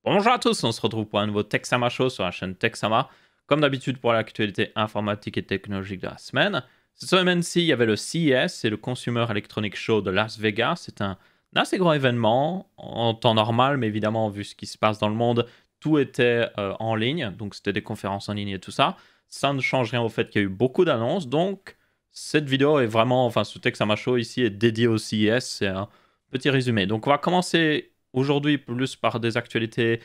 Bonjour à tous, on se retrouve pour un nouveau Texama Show sur la chaîne Texama. Comme d'habitude pour l'actualité informatique et technologique de la semaine. Cette semaine-ci, il y avait le CES, c'est le Consumer Electronics Show de Las Vegas. C'est un assez grand événement en temps normal, mais évidemment, vu ce qui se passe dans le monde, tout était en ligne. Donc c'était des conférences en ligne et tout ça. Ça ne change rien au fait qu'il y a eu beaucoup d'annonces. Donc cette vidéo est vraiment, enfin ce Texama Show ici est dédié au CES. C'est un petit résumé. Donc on va commencer aujourd'hui plus par des actualités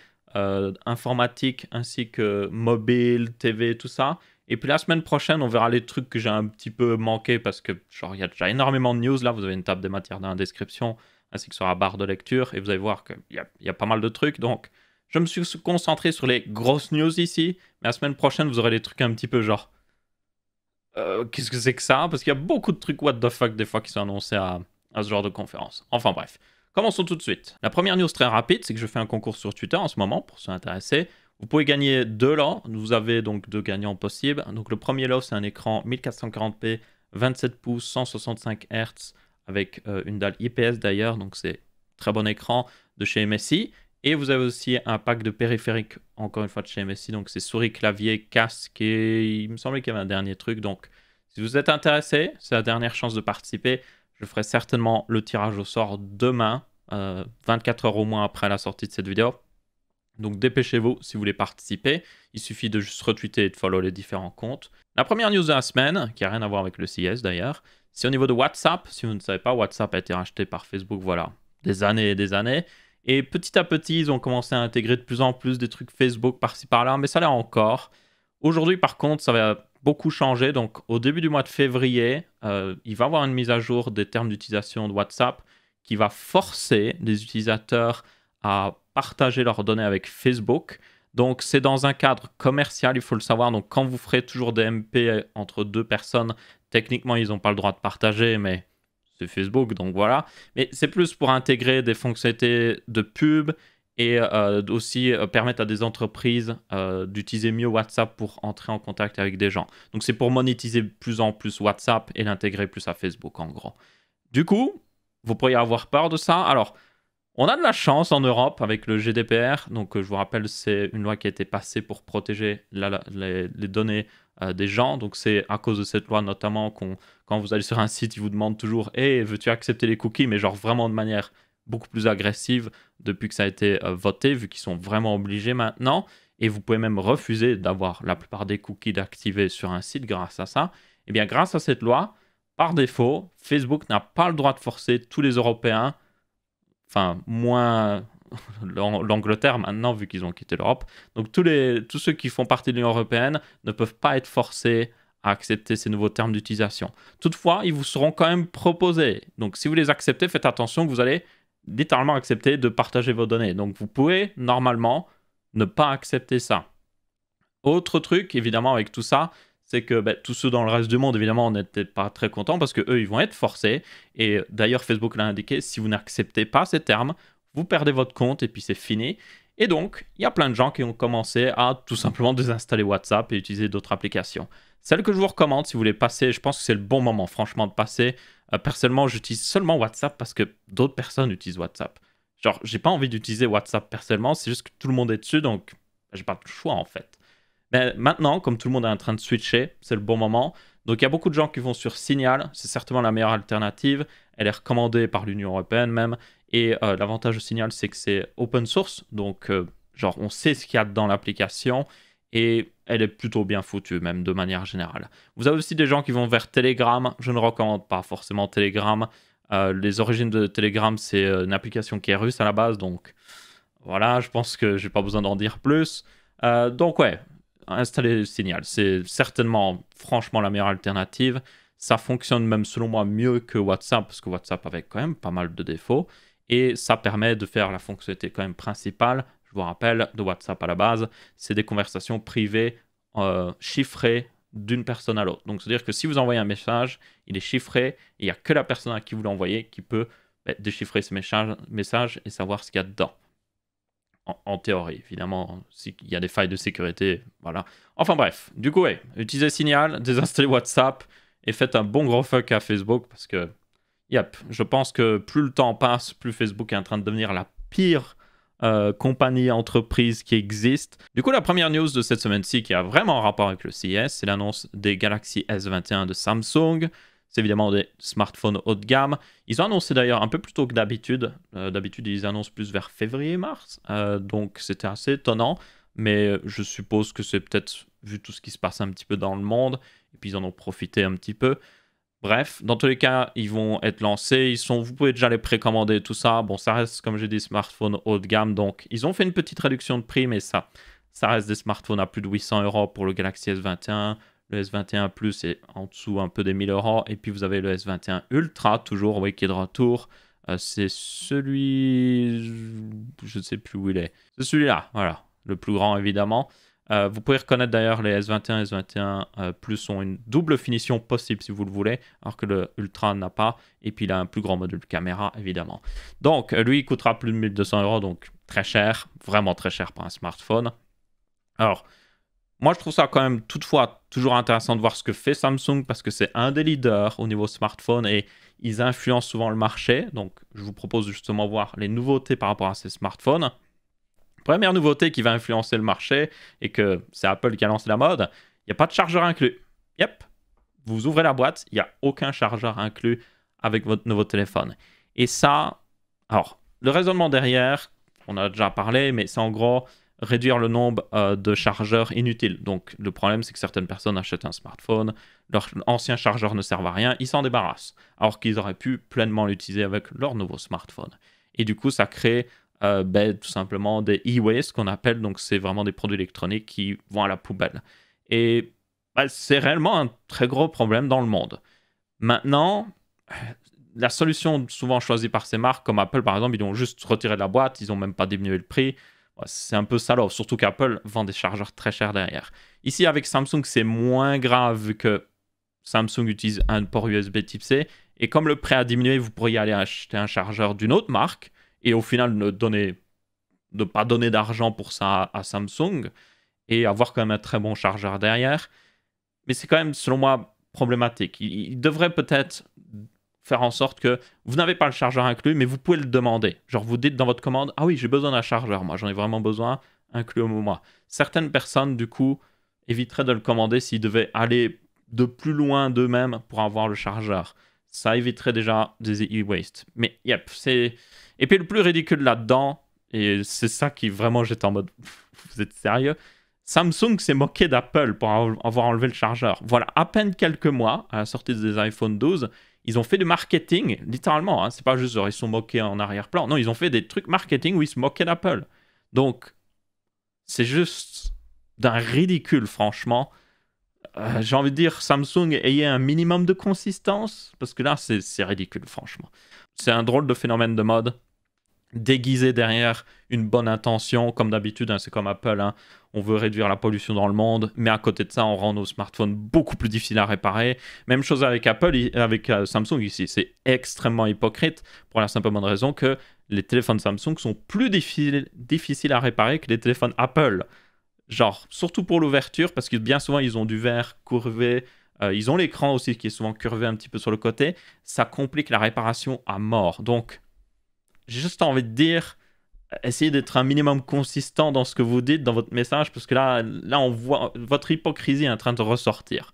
informatiques ainsi que mobile, TV, tout ça. Et puis la semaine prochaine, on verra les trucs que j'ai un petit peu manqué parce que genre il y a déjà énormément de news là. Vous avez une table des matières dans la description ainsi que sur la barre de lecture et vous allez voir qu'il y a pas mal de trucs. Donc je me suis concentré sur les grosses news ici. Mais la semaine prochaine, vous aurez des trucs un petit peu genre qu'est-ce que c'est que ça? Parce qu'il y a beaucoup de trucs what the fuck des fois qui sont annoncés à ce genre de conférence. Enfin bref. Commençons tout de suite. La première news très rapide, c'est que je fais un concours sur Twitter en ce moment, pour ceux intéressés. Vous pouvez gagner deux lots. Vous avez donc deux gagnants possibles. Donc le premier lot, c'est un écran 1440p, 27 pouces, 165 Hz, avec une dalle IPS d'ailleurs. Donc c'est très bon écran de chez MSI. Et vous avez aussi un pack de périphériques, encore une fois de chez MSI. Donc c'est souris, clavier, casque et il me semblait qu'il y avait un dernier truc. Donc si vous êtes intéressé, c'est la dernière chance de participer. Je ferai certainement le tirage au sort demain, 24 heures au moins après la sortie de cette vidéo. Donc dépêchez-vous si vous voulez participer. Il suffit de juste retweeter et de follow les différents comptes. La première news de la semaine, qui n'a rien à voir avec le CES d'ailleurs, c'est au niveau de WhatsApp. Si vous ne savez pas, WhatsApp a été racheté par Facebook, voilà, des années et des années. Et petit à petit, ils ont commencé à intégrer de plus en plus des trucs Facebook par-ci par-là, mais ça l'est encore. Aujourd'hui, par contre, ça va beaucoup changer. Donc, au début du mois de février, il va y avoir une mise à jour des termes d'utilisation de WhatsApp qui va forcer les utilisateurs à partager leurs données avec Facebook. Donc, c'est dans un cadre commercial, il faut le savoir. Donc, quand vous ferez toujours des MP entre deux personnes, techniquement, ils n'ont pas le droit de partager, mais c'est Facebook, donc voilà. Mais c'est plus pour intégrer des fonctionnalités de pub et aussi permettre à des entreprises d'utiliser mieux WhatsApp pour entrer en contact avec des gens. Donc c'est pour monétiser de plus en plus WhatsApp et l'intégrer plus à Facebook en gros. Du coup, vous pourriez avoir peur de ça. Alors, on a de la chance en Europe avec le GDPR. Donc je vous rappelle, c'est une loi qui a été passée pour protéger les données des gens. Donc c'est à cause de cette loi notamment quand vous allez sur un site, ils vous demandent toujours hey, veux-tu accepter les cookies? Mais genre vraiment de manière beaucoup plus agressive depuis que ça a été voté, vu qu'ils sont vraiment obligés maintenant. Et vous pouvez même refuser d'avoir la plupart des cookies activés sur un site grâce à ça. Et bien grâce à cette loi, par défaut, Facebook n'a pas le droit de forcer tous les Européens, enfin moins l'Angleterre maintenant vu qu'ils ont quitté l'Europe. Donc tous ceux qui font partie de l'Union européenne ne peuvent pas être forcés à accepter ces nouveaux termes d'utilisation. Toutefois, ils vous seront quand même proposés. Donc si vous les acceptez, faites attention que vous allez littéralement accepter de partager vos données. Donc vous pouvez normalement ne pas accepter ça. Autre truc, évidemment, avec tout ça, c'est que tous ceux dans le reste du monde, évidemment, n'étaient pas très contents parce qu'eux, ils vont être forcés. Et d'ailleurs, Facebook l'a indiqué, si vous n'acceptez pas ces termes, vous perdez votre compte et puis c'est fini. Et donc, il y a plein de gens qui ont commencé à tout simplement désinstaller WhatsApp et utiliser d'autres applications. Celle que je vous recommande, si vous voulez passer, je pense que c'est le bon moment, franchement, de passer. Personnellement, j'utilise seulement WhatsApp parce que d'autres personnes utilisent WhatsApp. Genre, j'ai pas envie d'utiliser WhatsApp personnellement, c'est juste que tout le monde est dessus, donc j'ai pas de choix en fait. Mais maintenant, comme tout le monde est en train de switcher, c'est le bon moment. Donc il y a beaucoup de gens qui vont sur Signal, c'est certainement la meilleure alternative. Elle est recommandée par l'Union européenne même. Et l'avantage de Signal, c'est que c'est open source. Donc genre on sait ce qu'il y a dans l'application et elle est plutôt bien foutue même de manière générale. Vous avez aussi des gens qui vont vers Telegram. Je ne recommande pas forcément Telegram. Les origines de Telegram, c'est une application qui est russe à la base. Donc voilà, je pense que j'ai pas besoin d'en dire plus. Donc ouais, installer Signal, c'est certainement, franchement, la meilleure alternative. Ça fonctionne même, selon moi, mieux que WhatsApp, parce que WhatsApp avait quand même pas mal de défauts. Et ça permet de faire la fonctionnalité quand même principale. Je vous rappelle, de WhatsApp à la base, c'est des conversations privées chiffrées d'une personne à l'autre. Donc, c'est-à-dire que si vous envoyez un message, il est chiffré, et il n'y a que la personne à qui vous l'envoyez qui peut déchiffrer ce message et savoir ce qu'il y a dedans. En théorie, évidemment, s'il y a des failles de sécurité, voilà. Enfin bref, du coup, ouais, utilisez Signal, désinstallez WhatsApp et faites un bon gros fuck à Facebook parce que, yep, je pense que plus le temps passe, plus Facebook est en train de devenir la pire compagnies, entreprises qui existent. Du coup, la première news de cette semaine-ci qui a vraiment un rapport avec le CES, c'est l'annonce des Galaxy S21 de Samsung. C'est évidemment des smartphones haut de gamme. Ils ont annoncé d'ailleurs un peu plus tôt que d'habitude. D'habitude, ils annoncent plus vers février-mars. Donc, c'était assez étonnant. Mais je suppose que c'est peut-être vu tout ce qui se passe un petit peu dans le monde. Et puis, ils en ont profité un petit peu. Bref, dans tous les cas, ils vont être lancés. Vous pouvez déjà les précommander, tout ça. Bon, ça reste, comme j'ai dit, smartphones haut de gamme. Donc, ils ont fait une petite réduction de prix, mais ça reste des smartphones à plus de 800 € pour le Galaxy S21. Le S21 Plus est en dessous un peu des 1000 €. Et puis, vous avez le S21 Ultra, toujours, oui, qui est de retour. C'est celui... Je ne sais plus où il est. C'est celui-là, voilà. Le plus grand, évidemment. Vous pouvez reconnaître d'ailleurs les S21 et S21 Plus ont une double finition possible si vous le voulez, alors que le Ultra n'a pas. Et puis il a un plus grand module de caméra, évidemment. Donc lui, il coûtera plus de 1200 €, donc très cher, vraiment très cher pour un smartphone. Alors, moi je trouve ça quand même toutefois toujours intéressant de voir ce que fait Samsung, parce que c'est un des leaders au niveau smartphone et ils influencent souvent le marché. Donc je vous propose justement de voir les nouveautés par rapport à ces smartphones. Première nouveauté qui va influencer le marché et que c'est Apple qui a lancé la mode, il n'y a pas de chargeur inclus. Yep, vous ouvrez la boîte, il n'y a aucun chargeur inclus avec votre nouveau téléphone. Et ça, alors, le raisonnement derrière, on a déjà parlé, mais c'est en gros réduire le nombre de chargeurs inutiles. Donc, le problème, c'est que certaines personnes achètent un smartphone, leur ancien chargeur ne sert à rien, ils s'en débarrassent, alors qu'ils auraient pu pleinement l'utiliser avec leur nouveau smartphone. Et du coup, ça crée tout simplement des e-waste qu'on appelle, donc c'est vraiment des produits électroniques qui vont à la poubelle. Et c'est réellement un très gros problème dans le monde. Maintenant, la solution souvent choisie par ces marques, comme Apple par exemple, ils ont juste retiré de la boîte, ils n'ont même pas diminué le prix. C'est un peu salaud, surtout qu'Apple vend des chargeurs très chers derrière. Ici, avec Samsung, c'est moins grave vu que Samsung utilise un port USB type C. Et comme le prix a diminué, vous pourriez aller acheter un chargeur d'une autre marque et au final ne pas donner d'argent pour ça à Samsung et avoir quand même un très bon chargeur derrière. Mais c'est quand même, selon moi, problématique. Il devrait peut-être faire en sorte que vous n'avez pas le chargeur inclus, mais vous pouvez le demander. Genre, vous dites dans votre commande, ah oui, j'ai besoin d'un chargeur, moi, j'en ai vraiment besoin, inclus au mois. Certaines personnes, du coup, éviteraient de le commander s'ils devaient aller de plus loin d'eux-mêmes pour avoir le chargeur. Ça éviterait déjà des e-waste. Mais, yep, c'est... Et puis, le plus ridicule là-dedans, et c'est ça qui vraiment, j'étais en mode, vous êtes sérieux? Samsung s'est moqué d'Apple pour avoir enlevé le chargeur. Voilà, à peine quelques mois, à la sortie des iPhone 12, ils ont fait du marketing, littéralement. Hein, c'est pas juste genre ils sont moqués en arrière-plan. Non, ils ont fait des trucs marketing où ils se moquaient d'Apple. Donc, c'est juste d'un ridicule, franchement. J'ai envie de dire, Samsung, ayez un minimum de consistance, parce que là, c'est ridicule, franchement. C'est un drôle de phénomène de mode, déguisé derrière une bonne intention, comme d'habitude, hein, c'est comme Apple, hein, on veut réduire la pollution dans le monde, mais à côté de ça, on rend nos smartphones beaucoup plus difficiles à réparer. Même chose avec Apple, avec Samsung ici, c'est extrêmement hypocrite, pour la simple bonne raison que les téléphones Samsung sont plus difficiles à réparer que les téléphones Apple. Genre, surtout pour l'ouverture, parce que bien souvent, ils ont du verre curvé, ils ont l'écran aussi qui est souvent curvé un petit peu sur le côté, ça complique la réparation à mort. Donc, j'ai juste envie de dire, essayez d'être un minimum consistant dans ce que vous dites, dans votre message, parce que là on voit votre hypocrisie est en train de ressortir.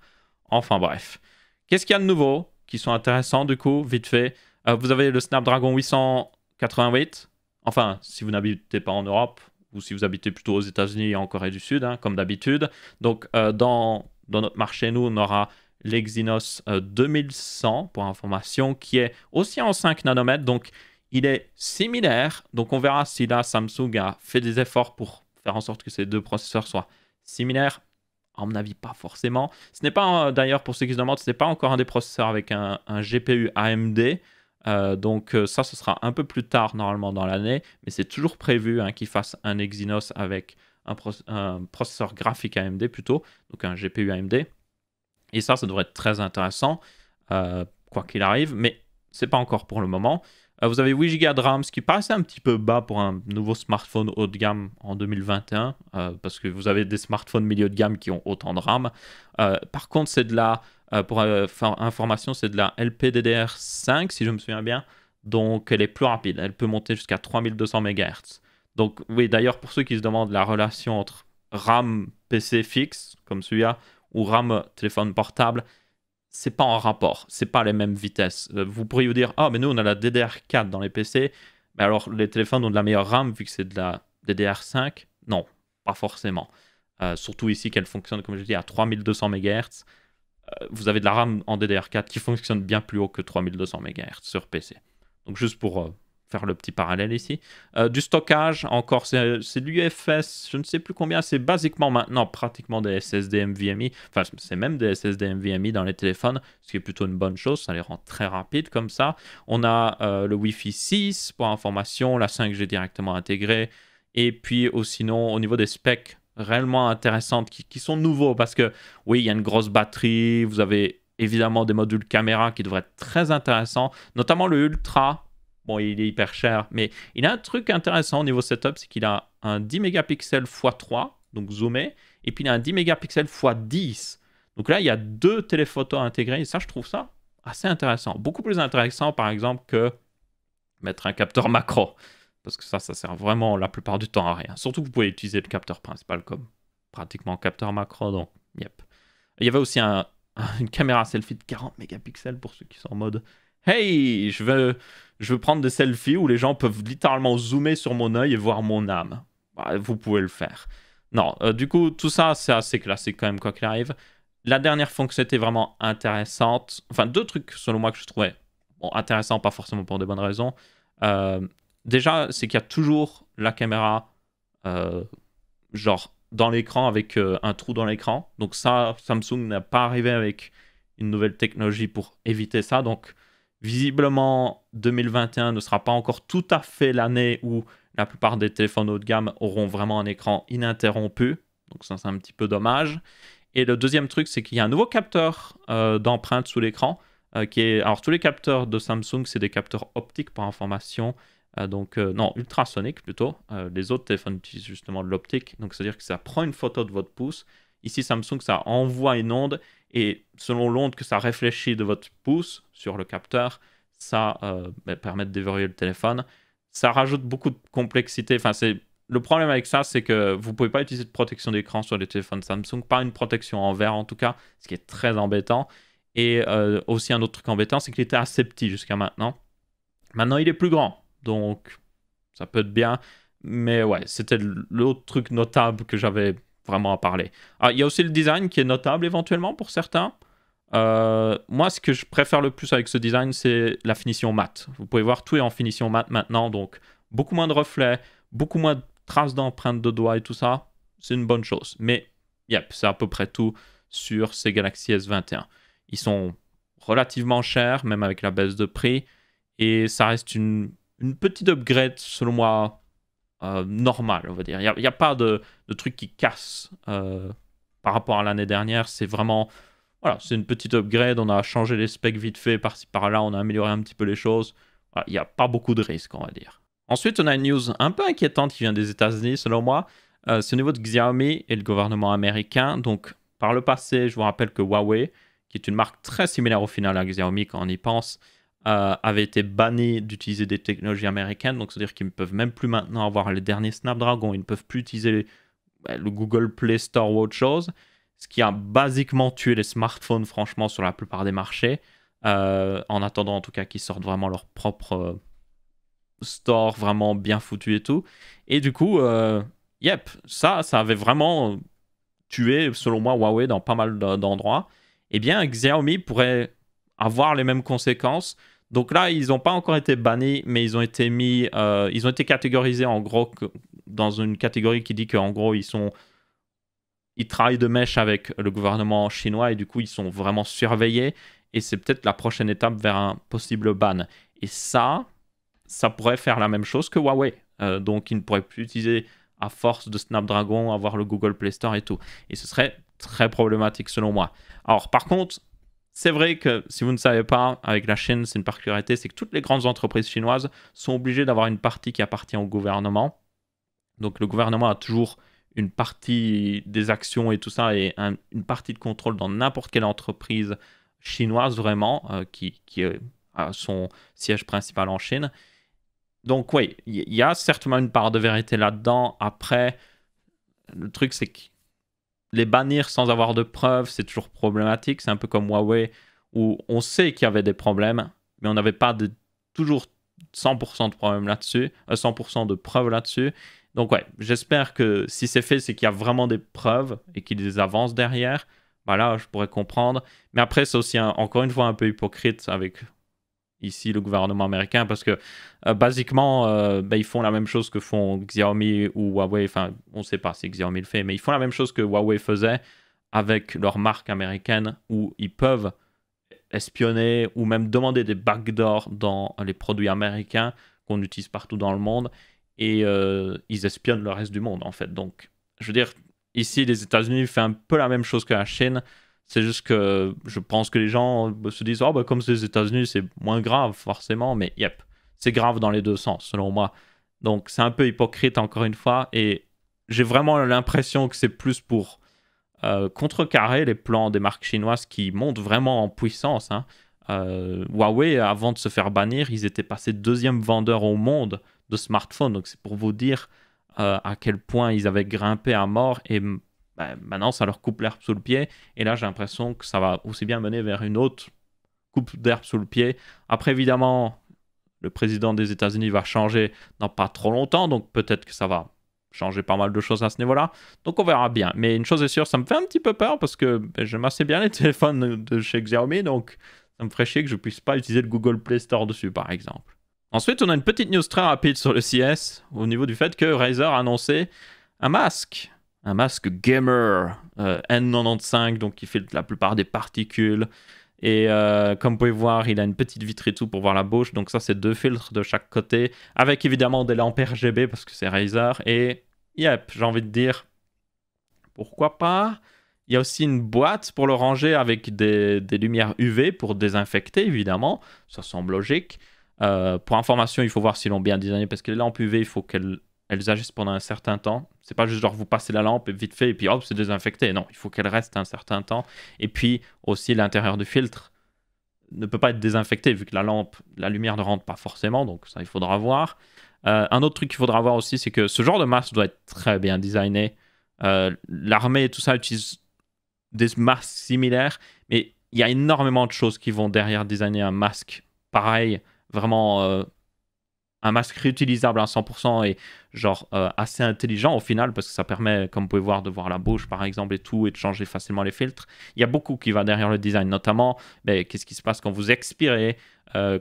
Enfin bref. Qu'est-ce qu'il y a de nouveau qui sont intéressants du coup, vite fait? Vous avez le Snapdragon 888. Enfin, si vous n'habitez pas en Europe, ou si vous habitez plutôt aux États-Unis et en Corée du Sud, hein, comme d'habitude. Donc, dans notre marché, nous, on aura l'Exynos 2100, pour information, qui est aussi en 5 nanomètres. Donc, il est similaire. Donc, on verra si là, Samsung a fait des efforts pour faire en sorte que ces deux processeurs soient similaires. À mon avis, pas forcément. Ce n'est pas, d'ailleurs, pour ceux qui se demandent, ce n'est pas encore un des processeurs avec un GPU AMD. Donc ça, ce sera un peu plus tard normalement dans l'année, mais c'est toujours prévu hein, qu'ils fassent un Exynos avec un processeur graphique AMD plutôt, donc un GPU AMD. Et ça devrait être très intéressant, quoi qu'il arrive, mais c'est pas encore pour le moment. Vous avez 8 Go de RAM, ce qui paraissait un petit peu bas pour un nouveau smartphone haut de gamme en 2021, parce que vous avez des smartphones milieu de gamme qui ont autant de RAM. Par contre, c'est de la... pour information, c'est de la LPDDR5, si je me souviens bien. Donc, elle est plus rapide. Elle peut monter jusqu'à 3200 MHz. Donc oui, d'ailleurs, pour ceux qui se demandent la relation entre RAM PC fixe, comme celui-là, ou RAM téléphone portable, c'est pas en rapport, c'est pas les mêmes vitesses. Vous pourriez vous dire, ah, mais nous on a la DDR4 dans les PC, mais alors les téléphones ont de la meilleure RAM vu que c'est de la DDR5? Non, pas forcément. Surtout ici qu'elle fonctionne, comme je dis, à 3200 MHz. Vous avez de la RAM en DDR4 qui fonctionne bien plus haut que 3200 MHz sur PC. Donc juste pour faire le petit parallèle ici. Du stockage, encore, c'est de l'UFS, je ne sais plus combien, c'est basiquement maintenant pratiquement des SSD NVMe, enfin c'est même des SSD NVMe dans les téléphones, ce qui est plutôt une bonne chose, ça les rend très rapides comme ça. On a le Wi-Fi 6 pour information, la 5G directement intégrée, et puis sinon au niveau des specs réellement intéressantes qui sont nouveaux, parce que oui, il y a une grosse batterie, vous avez évidemment des modules caméra qui devraient être très intéressants, notamment le Ultra. Bon, il est hyper cher, mais il a un truc intéressant au niveau setup, c'est qu'il a un 10 mégapixels x3, donc zoomé, et puis il a un 10 mégapixels x10. Donc là, il y a 2 téléphotos intégrés, et ça, je trouve ça assez intéressant. Beaucoup plus intéressant, par exemple, que mettre un capteur macro, parce que ça sert vraiment la plupart du temps à rien. Surtout que vous pouvez utiliser le capteur principal comme pratiquement capteur macro, donc yep. Il y avait aussi une caméra selfie de 40 mégapixels pour ceux qui sont en mode « Hey, je veux prendre des selfies où les gens peuvent littéralement zoomer sur mon œil et voir mon âme. » Bah, vous pouvez le faire. Non, du coup, tout ça, c'est assez classique quand même, quoi qu'il arrive. La dernière fonctionnalité vraiment intéressante, enfin 2 trucs selon moi que je trouvais intéressants, pas forcément pour des bonnes raisons. Déjà, c'est qu'il y a toujours la caméra genre dans l'écran avec un trou dans l'écran. Donc ça, Samsung n'a pas arrivé avec une nouvelle technologie pour éviter ça. Donc visiblement, 2021 ne sera pas encore tout à fait l'année où la plupart des téléphones haut de gamme auront vraiment un écran ininterrompu. Donc ça, c'est un petit peu dommage. Et le deuxième truc, c'est qu'il y a un nouveau capteur d'empreinte sous l'écran. Alors tous les capteurs de Samsung, c'est des capteurs optiques par information. Non, ultrasonique plutôt. Les autres téléphones utilisent justement de l'optique. Donc, c'est-à-dire que ça prend une photo de votre pouce. Ici, Samsung, ça envoie une onde. Et selon l'onde que ça réfléchit de votre pouce sur le capteur, ça permet de déverrouiller le téléphone. Ça rajoute beaucoup de complexité. Enfin, le problème avec ça, c'est que vous ne pouvez pas utiliser de protection d'écran sur les téléphones Samsung. Pas une protection en verre, en tout cas, ce qui est très embêtant. Et aussi, un autre truc embêtant, c'est qu'il était assez petit jusqu'à maintenant. Maintenant, il est plus grand. Donc, ça peut être bien. Mais ouais, c'était l'autre truc notable que j'avais vraiment à parler. Ah, il y a aussi le design qui est notable éventuellement pour certains. Moi, ce que je préfère le plus avec ce design, c'est la finition mat. Vous pouvez voir, tout est en finition mat maintenant. Donc, beaucoup moins de reflets, beaucoup moins de traces d'empreintes de doigts et tout ça. C'est une bonne chose. Mais, yep, c'est à peu près tout sur ces Galaxy S21. Ils sont relativement chers, même avec la baisse de prix. Et ça reste une petite upgrade, selon moi, normale, on va dire. Il n'y a pas de truc qui casse par rapport à l'année dernière. C'est vraiment... Voilà, c'est une petite upgrade. On a changé les specs vite fait par-ci par-là. On a amélioré un petit peu les choses. Voilà, il n'y a pas beaucoup de risques, on va dire. Ensuite, on a une news un peu inquiétante qui vient des États-Unis, selon moi. C'est au niveau de Xiaomi et le gouvernement américain. Donc, par le passé, je vous rappelle que Huawei, qui est une marque très similaire au final à Xiaomi quand on y pense, avait été banni d'utiliser des technologies américaines, donc c'est-à-dire qu'ils ne peuvent même plus maintenant avoir les derniers Snapdragon, ils ne peuvent plus utiliser le Google Play Store ou autre chose, ce qui a basiquement tué les smartphones franchement sur la plupart des marchés, en attendant en tout cas qu'ils sortent vraiment leur propre store vraiment bien foutu et tout. Et du coup, yep, ça avait vraiment tué selon moi Huawei dans pas mal d'endroits. Eh bien, Xiaomi pourrait avoir les mêmes conséquences. Donc là, ils n'ont pas encore été bannis, mais ils ont été ils ont été catégorisés en gros dans une catégorie qui dit qu'en gros, ils travaillent de mèche avec le gouvernement chinois et du coup, ils sont vraiment surveillés. Et c'est peut-être la prochaine étape vers un possible ban. Et ça pourrait faire la même chose que Huawei. Donc, ils ne pourraient plus utiliser à force de Snapdragon, avoir le Google Play Store et tout. Et ce serait très problématique selon moi. Alors, par contre, c'est vrai que, si vous ne savez pas, avec la Chine, c'est une particularité, c'est que toutes les grandes entreprises chinoises sont obligées d'avoir une partie qui appartient au gouvernement. Donc le gouvernement a toujours une partie des actions et tout ça, et une partie de contrôle dans n'importe quelle entreprise chinoise vraiment, qui a son siège principal en Chine. Donc oui, il y a certainement une part de vérité là-dedans. Après, le truc, c'est que les bannir sans avoir de preuves, c'est toujours problématique. C'est un peu comme Huawei, où on sait qu'il y avait des problèmes, mais on n'avait pas toujours 100% de problèmes là-dessus, 100% de preuves là-dessus. Donc ouais, j'espère que si c'est fait, c'est qu'il y a vraiment des preuves et qu'ils les avancent derrière. Bah là, je pourrais comprendre. Mais après, c'est aussi encore une fois un peu hypocrite avec ici le gouvernement américain parce que basiquement, ils font la même chose que font Xiaomi ou Huawei. Enfin, on ne sait pas si Xiaomi le fait, mais ils font la même chose que Huawei faisait avec leur marque américaine où ils peuvent espionner ou même demander des backdoors dans les produits américains qu'on utilise partout dans le monde et ils espionnent le reste du monde en fait. Donc, je veux dire, ici, les États-Unis font un peu la même chose que la Chine. C'est juste que je pense que les gens se disent, oh, bah, comme c'est les États-Unis, c'est moins grave forcément, mais yep, c'est grave dans les deux sens selon moi. Donc, c'est un peu hypocrite encore une fois et j'ai vraiment l'impression que c'est plus pour contrecarrer les plans des marques chinoises qui montent vraiment en puissance. Hein. Huawei, avant de se faire bannir, ils étaient passés deuxième vendeur au monde de smartphones. Donc c'est pour vous dire à quel point ils avaient grimpé à mort et maintenant ça leur coupe l'herbe sous le pied. Et là j'ai l'impression que ça va aussi bien mener vers une autre coupe d'herbe sous le pied. Après évidemment, le président des États-Unis va changer dans pas trop longtemps, donc peut-être que ça va changer pas mal de choses à ce niveau-là. Donc on verra bien. Mais une chose est sûre, ça me fait un petit peu peur parce que j'aime assez bien les téléphones de chez Xiaomi, donc ça me ferait chier que je puisse pas utiliser le Google Play Store dessus, par exemple. Ensuite, on a une petite news très rapide sur le CS au niveau du fait que Razer a annoncé un masque gamer N95, donc qui filtre la plupart des particules. Et comme vous pouvez voir, il a une petite vitre et tout pour voir la bouche. Donc ça, c'est 2 filtres de chaque côté, avec évidemment des lampes RGB parce que c'est Razer. Et yep, j'ai envie de dire, pourquoi pas. Il y a aussi une boîte pour le ranger avec des lumières UV pour désinfecter, évidemment. Ça semble logique. Pour information, il faut voir s'ils l'ont bien designé parce que les lampes UV, il faut qu'elles agissent pendant un certain temps. C'est pas juste genre vous passez la lampe et vite fait et puis hop, c'est désinfecté. Non, il faut qu'elle reste un certain temps. Et puis aussi l'intérieur du filtre ne peut pas être désinfecté vu que la lumière ne rentre pas forcément. Donc ça, il faudra voir. Un autre truc qu'il faudra voir aussi, c'est que ce genre de masque doit être très bien designé. L'armée et tout ça utilise des masques similaires, mais il y a énormément de choses qui vont derrière designer un masque pareil, vraiment un masque réutilisable à 100% et genre assez intelligent au final parce que ça permet, comme vous pouvez voir, de voir la bouche par exemple et tout et de changer facilement les filtres. Il y a beaucoup qui va derrière le design, notamment qu'est-ce qui se passe quand vous expirez,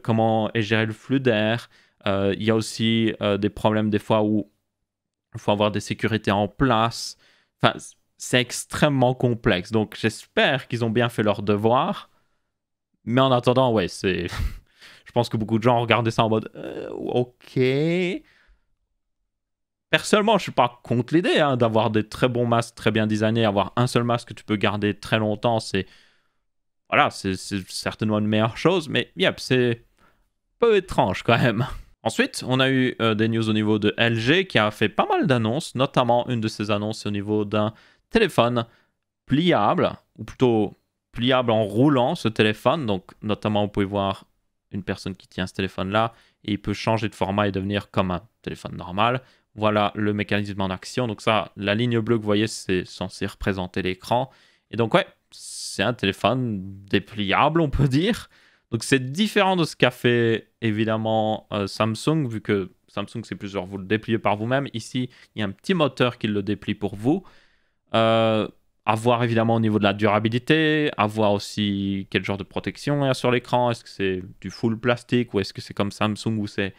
comment est géré le flux d'air. Il y a aussi des problèmes des fois où il faut avoir des sécurités en place. Enfin, c'est extrêmement complexe. Donc j'espère qu'ils ont bien fait leur devoir. Mais en attendant, ouais, c'est... Je pense que beaucoup de gens regardaient ça en mode ok. Personnellement, je suis pas contre l'idée hein, d'avoir des très bons masques très bien designés. Avoir un seul masque que tu peux garder très longtemps, c'est voilà, c'est certainement une meilleure chose. Mais yep, c'est un peu étrange quand même. Ensuite, on a eu des news au niveau de LG qui a fait pas mal d'annonces. Notamment, une de ces annonces au niveau d'un téléphone pliable, ou plutôt pliable en roulant ce téléphone. Donc, notamment, vous pouvez voir une personne qui tient ce téléphone-là et il peut changer de format et devenir comme un téléphone normal. Voilà le mécanisme en action. Donc ça, la ligne bleue que vous voyez, c'est censé représenter l'écran. Et donc ouais, c'est un téléphone dépliable, on peut dire. Donc c'est différent de ce qu'a fait évidemment Samsung, vu que Samsung c'est plus genre vous le dépliez par vous-même. Ici, il y a un petit moteur qui le déplie pour vous. À voir évidemment au niveau de la durabilité, à voir aussi quel genre de protection il y a sur l'écran. Est-ce que c'est du full plastique ou est-ce que c'est comme Samsung où c'est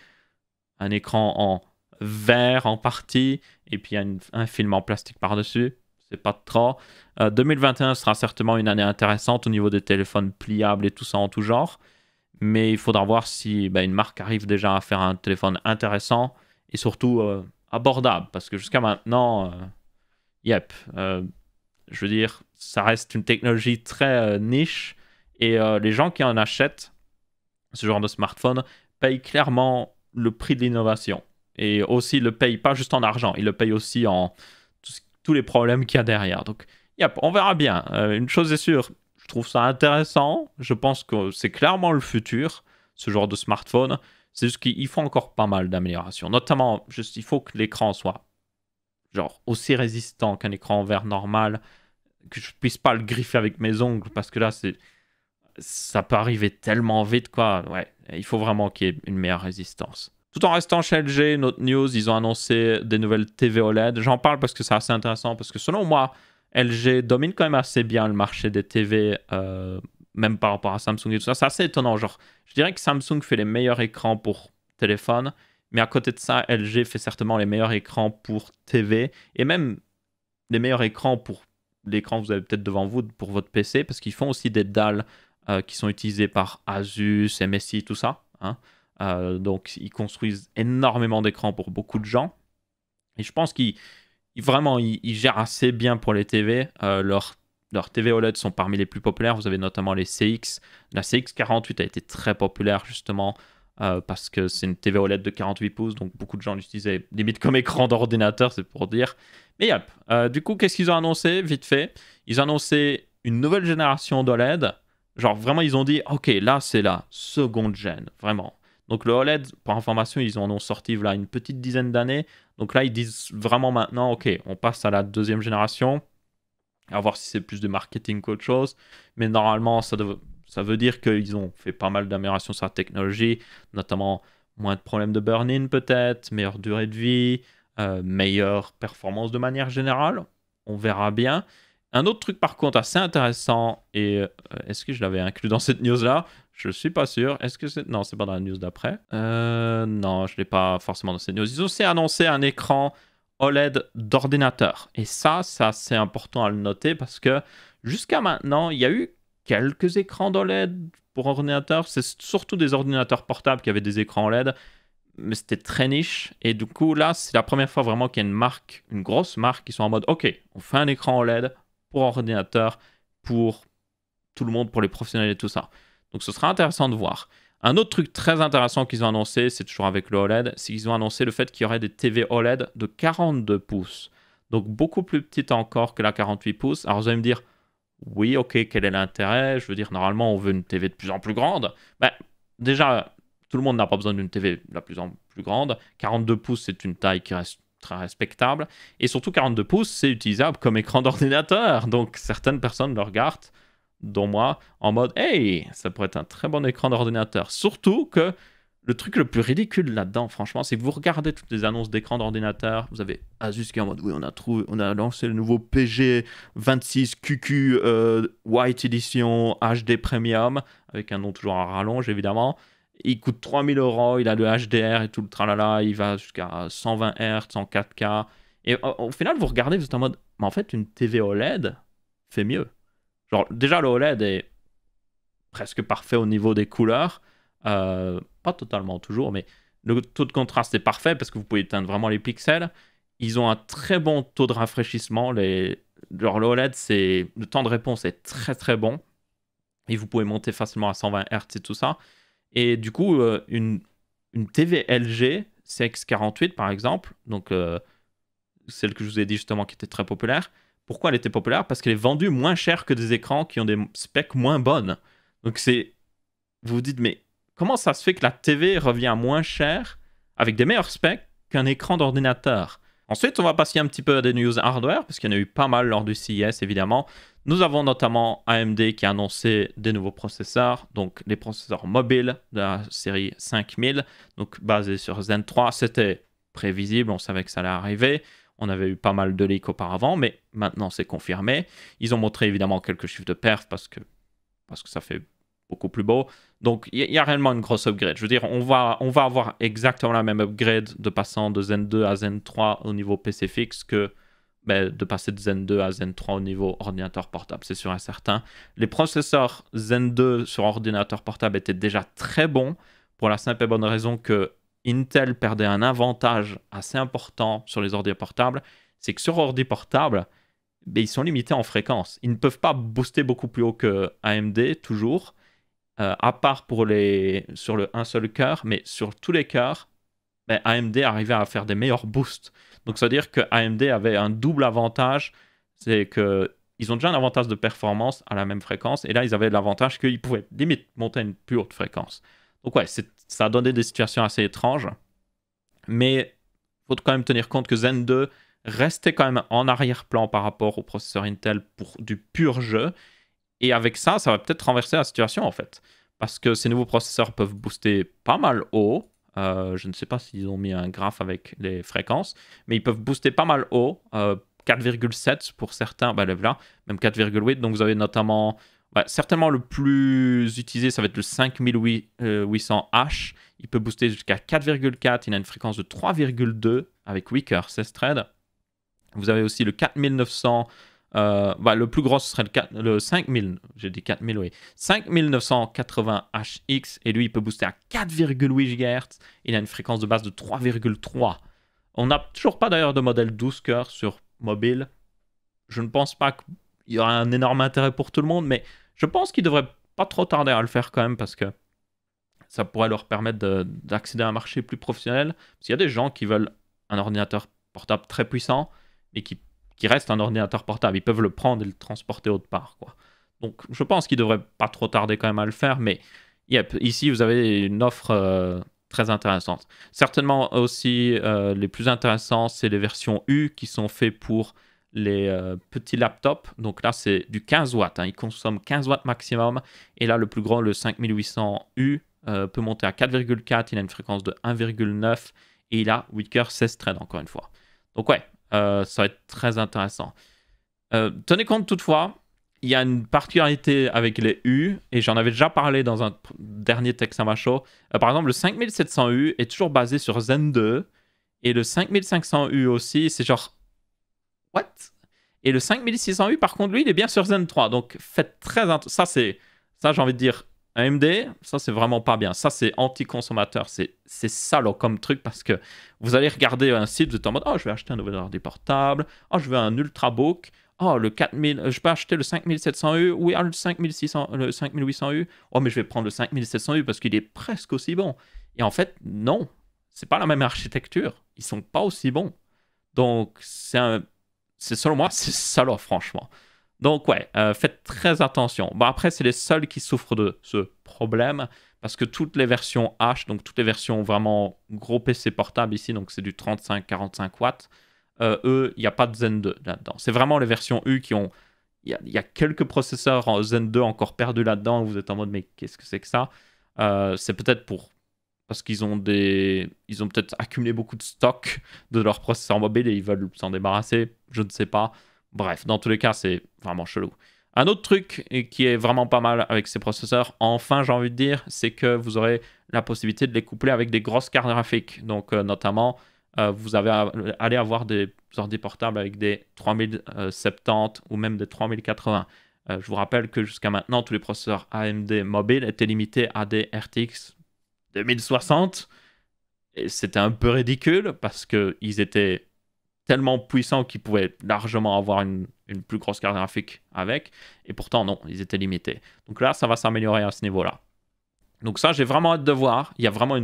un écran en verre en partie et puis il y a un film en plastique par-dessus. C'est pas trop. 2021 sera certainement une année intéressante au niveau des téléphones pliables et tout ça en tout genre. Mais il faudra voir si une marque arrive déjà à faire un téléphone intéressant et surtout abordable. Parce que jusqu'à maintenant, je veux dire, ça reste une technologie très niche et les gens qui en achètent ce genre de smartphone payent clairement le prix de l'innovation. Et aussi, ils le payent pas juste en argent, ils le payent aussi en tous les problèmes qu'il y a derrière. Donc, on verra bien. Une chose est sûre, je trouve ça intéressant. Je pense que c'est clairement le futur, ce genre de smartphone. C'est juste qu'ils font encore pas mal d'améliorations. Notamment, juste, il faut que l'écran soit genre aussi résistant qu'un écran en verre normal, que je puisse pas le griffer avec mes ongles, parce que là, ça peut arriver tellement vite, quoi. Ouais, il faut vraiment qu'il y ait une meilleure résistance. Tout en restant chez LG, notre news, ils ont annoncé des nouvelles TV OLED. J'en parle parce que c'est assez intéressant, parce que selon moi, LG domine quand même assez bien le marché des TV, même par rapport à Samsung et tout ça. C'est assez étonnant. Genre, je dirais que Samsung fait les meilleurs écrans pour téléphone, mais à côté de ça, LG fait certainement les meilleurs écrans pour TV, et même les meilleurs écrans pour l'écran que vous avez peut-être devant vous pour votre PC, parce qu'ils font aussi des dalles qui sont utilisées par Asus, MSI, tout ça. Hein. Donc, ils construisent énormément d'écrans pour beaucoup de gens. Et je pense qu'ils gèrent assez bien pour les TV. Leurs TV OLED sont parmi les plus populaires. Vous avez notamment les CX. La CX48 a été très populaire justement parce que c'est une TV OLED de 48 pouces. Donc, beaucoup de gens l'utilisaient limite comme écran d'ordinateur, c'est pour dire. Mais yep. Du coup, qu'est-ce qu'ils ont annoncé vite fait? Ils ont annoncé une nouvelle génération d'OLED. Genre, vraiment, ils ont dit, OK, là, c'est la seconde gène, vraiment. Donc, le OLED, pour information, ils en ont sorti là une petite dizaine d'années. Donc là, ils disent vraiment maintenant, OK, on passe à la deuxième génération. À voir si c'est plus de marketing qu'autre chose. Mais normalement, ça veut dire qu'ils ont fait pas mal d'améliorations sur la technologie, notamment moins de problèmes de burn-in peut-être, meilleure durée de vie, meilleure performance de manière générale. On verra bien. Un autre truc par contre assez intéressant, et est-ce que je l'avais inclus dans cette news-là? Je ne suis pas sûr. Est-ce que c'est... Non, c'est pas dans la news d'après. Non, je ne l'ai pas forcément dans cette news. Ils ont aussi annoncé un écran OLED d'ordinateur. Et ça, c'est assez important à le noter parce que jusqu'à maintenant, il y a eu quelques écrans d'OLED pour ordinateur. C'est surtout des ordinateurs portables qui avaient des écrans OLED, mais c'était très niche. Et du coup, là, c'est la première fois vraiment qu'il y a une marque, une grosse marque, qui sont en mode, OK, on fait un écran OLED pour ordinateur, pour tout le monde, pour les professionnels et tout ça. Donc, ce sera intéressant de voir. Un autre truc très intéressant qu'ils ont annoncé, c'est toujours avec le OLED, c'est qu'ils ont annoncé le fait qu'il y aurait des TV OLED de 42 pouces. Donc, beaucoup plus petites encore que la 48 pouces. Alors, vous allez me dire, oui, OK, quel est l'intérêt? Je veux dire, normalement, on veut une TV de plus en plus grande. Ben, déjà, tout le monde n'a pas besoin d'une TV de plus en plus grande. 42 pouces, c'est une taille qui reste très respectable. Et surtout, 42 pouces, c'est utilisable comme écran d'ordinateur. Donc, certaines personnes le regardent, dont moi, en mode « Hey, ça pourrait être un très bon écran d'ordinateur. » Surtout que le truc le plus ridicule là-dedans, franchement, c'est que vous regardez toutes les annonces d'écran d'ordinateur, vous avez Asus qui est en mode « Oui, on a lancé le nouveau PG26 QQ White Edition HD Premium », avec un nom toujours à rallonge, évidemment. Il coûte 3000 €, il a le HDR et tout le tralala, il va jusqu'à 120 Hz en 4K. Et au final, vous regardez, vous êtes en mode « Mais en fait, une TV OLED fait mieux. » Genre, déjà, le OLED est presque parfait au niveau des couleurs. Pas totalement toujours, mais le taux de contraste est parfait parce que vous pouvez éteindre vraiment les pixels. Ils ont un très bon taux de rafraîchissement. Genre, le OLED, le temps de réponse est très très bon. Et vous pouvez monter facilement à 120 Hz et tout ça. Et du coup, une TV LG CX48 par exemple, donc celle que je vous ai dit justement qui était très populaire. Pourquoi elle était populaire? Parce qu'elle est vendue moins cher que des écrans qui ont des specs moins bonnes. Donc vous vous dites, mais comment ça se fait que la TV revient moins cher avec des meilleurs specs qu'un écran d'ordinateur? Ensuite, on va passer un petit peu à des news hardware, parce qu'il y en a eu pas mal lors du CES, évidemment. Nous avons notamment AMD qui a annoncé des nouveaux processeurs, donc les processeurs mobiles de la série 5000, donc basés sur Zen 3. C'était prévisible, on savait que ça allait arriver. On avait eu pas mal de leaks auparavant, mais maintenant c'est confirmé. Ils ont montré évidemment quelques chiffres de perf parce que ça fait beaucoup plus beau. Donc il y a réellement une grosse upgrade. Je veux dire, on va avoir exactement la même upgrade de passant de Zen 2 à Zen 3 au niveau PC fixe que de passer de Zen 2 à Zen 3 au niveau ordinateur portable, c'est sûr et certain. Les processeurs Zen 2 sur ordinateur portable étaient déjà très bons pour la simple et bonne raison que Intel perdait un avantage assez important sur les ordi portables, c'est que sur ordi portable, ils sont limités en fréquence. Ils ne peuvent pas booster beaucoup plus haut que AMD, toujours, à part sur le un seul cœur, mais sur tous les cœurs, AMD arrivait à faire des meilleurs boosts. Donc ça veut dire que AMD avait un double avantage, c'est qu'ils ont déjà un avantage de performance à la même fréquence, et là ils avaient l'avantage qu'ils pouvaient limite monter à une plus haute fréquence. Donc ouais, ça a donné des situations assez étranges. Mais il faut quand même tenir compte que Zen 2 restait quand même en arrière-plan par rapport au processeur Intel pour du pur jeu. Et avec ça, ça va peut-être renverser la situation en fait. Parce que ces nouveaux processeurs peuvent booster pas mal haut. Je ne sais pas s'ils ont mis un graphe avec les fréquences, mais ils peuvent booster pas mal haut. 4,7 pour certains, bah, là, même 4,8. Donc vous avez notamment, certainement le plus utilisé, ça va être le 5800H. Il peut booster jusqu'à 4,4. Il a une fréquence de 3,2 avec Weaker 16 threads. Vous avez aussi le 4900. Le plus gros, ce serait le 5000. J'ai dit 4000, oui. 5980HX. Et lui, il peut booster à 4,8 GHz. Il a une fréquence de base de 3,3. On n'a toujours pas d'ailleurs de modèle 12 cœurs sur mobile. Je ne pense pas qu'il y aura un énorme intérêt pour tout le monde, mais je pense qu'ils devraient pas trop tarder à le faire quand même parce que ça pourrait leur permettre d'accéder à un marché plus professionnel. Parce qu'il y a des gens qui veulent un ordinateur portable très puissant, mais qui reste un ordinateur portable. Ils peuvent le prendre et le transporter autre part, quoi. Donc je pense qu'ils devraient pas trop tarder quand même à le faire, mais yep, ici vous avez une offre très intéressante. Certainement aussi les plus intéressants, c'est les versions U qui sont faites pour les petits laptops. Donc là, c'est du 15 watts. Hein. Ils consomment 15 watts maximum. Et là, le plus grand, le 5800U, peut monter à 4,4. Il a une fréquence de 1,9. Et il a Weaker 16 threads, encore une fois. Donc ouais, ça va être très intéressant. Tenez compte toutefois, il y a une particularité avec les U, et j'en avais déjà parlé dans un dernier Texama Show. Par exemple, le 5700U est toujours basé sur Zen 2, et le 5500U aussi, c'est genre... What? Et le 5600U, par contre, lui, il est bien sur Zen 3, donc faites très attention. Ça, j'ai envie de dire, AMD, ça, c'est vraiment pas bien. Ça, c'est anti-consommateur. C'est salaud comme truc parce que vous allez regarder un site, vous êtes en mode, oh, je vais acheter un nouvel ordi portable, oh, je veux un ultrabook, oh, le 4000, je peux acheter le 5700U, oui, le 5600, le 5800U, oh, mais je vais prendre le 5700U parce qu'il est presque aussi bon. Et en fait, non, c'est pas la même architecture. Ils sont pas aussi bons. Donc, selon moi, c'est salaud, franchement. Donc ouais, faites très attention. Bon, après, c'est les seuls qui souffrent de ce problème, parce que toutes les versions H, donc toutes les versions vraiment gros PC portable ici, donc c'est du 35-45 watts, eux, il n'y a pas de Zen 2 là-dedans. C'est vraiment les versions U qui ont... Il y a quelques processeurs en Zen 2 encore perdus là-dedans, où vous êtes en mode, mais qu'est-ce que c'est que ça? C'est peut-être parce qu'ils ont ils ont peut-être accumulé beaucoup de stock de leurs processeurs mobiles et ils veulent s'en débarrasser, je ne sais pas. Bref, dans tous les cas, c'est vraiment chelou. Un autre truc qui est vraiment pas mal avec ces processeurs, enfin j'ai envie de dire, c'est que vous aurez la possibilité de les coupler avec des grosses cartes graphiques. Donc notamment, vous allez avoir des ordi portables avec des 3070 ou même des 3080. Je vous rappelle que jusqu'à maintenant, tous les processeurs AMD mobiles étaient limités à des RTX 2060. Et c'était un peu ridicule parce qu'ils étaient tellement puissants qu'ils pouvaient largement avoir une plus grosse carte graphique avec. Et pourtant, non, ils étaient limités. Donc là, ça va s'améliorer à ce niveau-là. Donc ça, j'ai vraiment hâte de voir. Il y a vraiment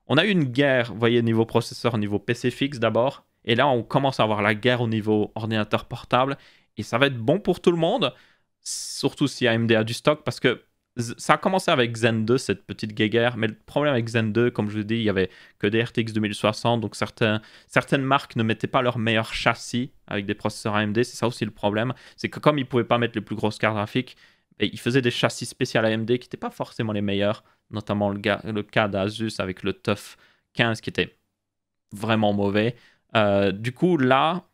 On a eu une guerre, vous voyez, niveau processeur, niveau PC fixe d'abord. Et là, on commence à avoir la guerre au niveau ordinateur portable. Et ça va être bon pour tout le monde. Surtout si AMD a du stock parce que ça a commencé avec Zen 2, cette petite guéguerre, mais le problème avec Zen 2, comme je vous dis, il n'y avait que des RTX 2060, donc certaines marques ne mettaient pas leur meilleur châssis avec des processeurs AMD, c'est ça aussi le problème, c'est que comme ils ne pouvaient pas mettre les plus grosses cartes graphiques, ils faisaient des châssis spéciaux AMD qui n'étaient pas forcément les meilleurs, notamment le cas d'Asus avec le TUF 15 qui était vraiment mauvais. Du coup, là,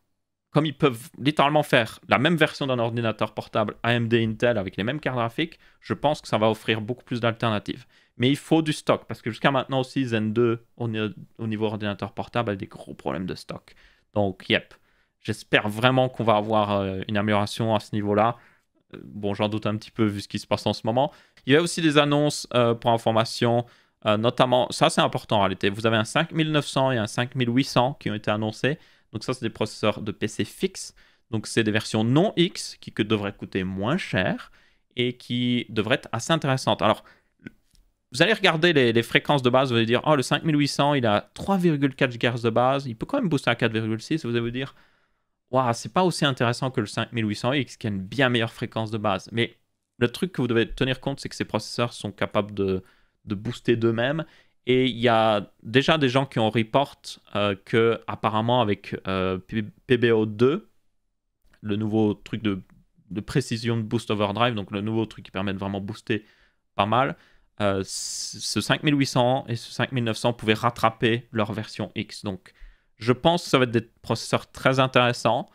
comme ils peuvent littéralement faire la même version d'un ordinateur portable AMD Intel avec les mêmes cartes graphiques, je pense que ça va offrir beaucoup plus d'alternatives. Mais il faut du stock, parce que jusqu'à maintenant aussi, Zen 2, au niveau ordinateur portable, a des gros problèmes de stock. Donc, yep, j'espère vraiment qu'on va avoir une amélioration à ce niveau-là. Bon, j'en doute un petit peu vu ce qui se passe en ce moment. Il y a aussi des annonces pour information, notamment, ça c'est important en réalité, vous avez un 5900 et un 5800 qui ont été annoncés. Donc ça, c'est des processeurs de PC fixes. Donc c'est des versions non X qui devraient coûter moins cher et qui devraient être assez intéressantes. Alors, vous allez regarder les fréquences de base, vous allez dire, oh, le 5800, il a 3,4 GHz de base, il peut quand même booster à 4,6. Vous allez vous dire, waouh, c'est pas aussi intéressant que le 5800X qui a une bien meilleure fréquence de base. Mais le truc que vous devez tenir compte, c'est que ces processeurs sont capables de de booster d'eux-mêmes. Et il y a déjà des gens qui ont report que apparemment avec PBO2, le nouveau truc de précision de boost overdrive, donc le nouveau truc qui permet de vraiment booster pas mal, ce 5800 et ce 5900 pouvaient rattraper leur version X. Donc je pense que ça va être des processeurs très intéressants.